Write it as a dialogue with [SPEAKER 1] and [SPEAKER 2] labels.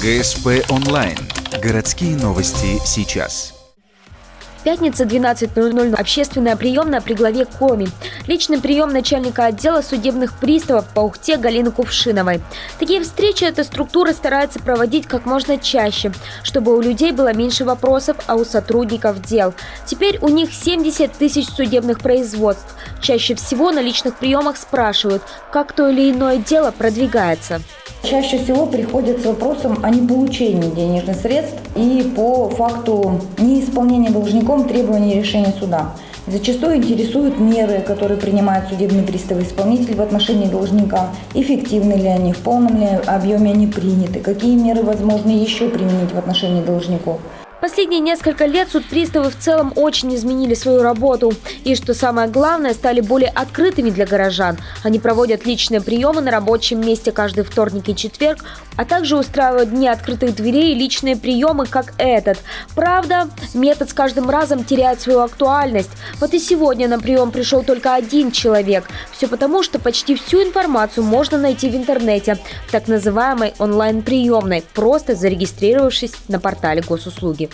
[SPEAKER 1] ГСП онлайн. Городские новости сейчас.
[SPEAKER 2] Пятница, 12:00. Общественная приемная при главе Коми. Личный прием начальника отдела судебных приставов по Ухте Галины Кувшиновой. Такие встречи эта структура старается проводить как можно чаще, чтобы у людей было меньше вопросов, а у сотрудников дел. Теперь у них 70 тысяч судебных производств. Чаще всего на личных приемах спрашивают, как то или иное дело продвигается.
[SPEAKER 3] Чаще всего приходят с вопросом о неполучении денежных средств и по факту неисполнения должником требований решения суда. Зачастую интересуют меры, которые принимают судебные приставы-исполнители в отношении должника, эффективны ли они, в полном ли объеме они приняты, какие меры возможно еще применить в отношении должников.
[SPEAKER 2] Последние несколько лет судприставы в целом очень изменили свою работу. И, что самое главное, стали более открытыми для горожан. Они проводят личные приемы на рабочем месте каждый вторник и четверг, а также устраивают дни открытых дверей и личные приемы, как этот. Правда, метод с каждым разом теряет свою актуальность. Вот и сегодня на прием пришел только один человек. Все потому, что почти всю информацию можно найти в интернете, в так называемой онлайн-приемной, просто зарегистрировавшись на портале госуслуги.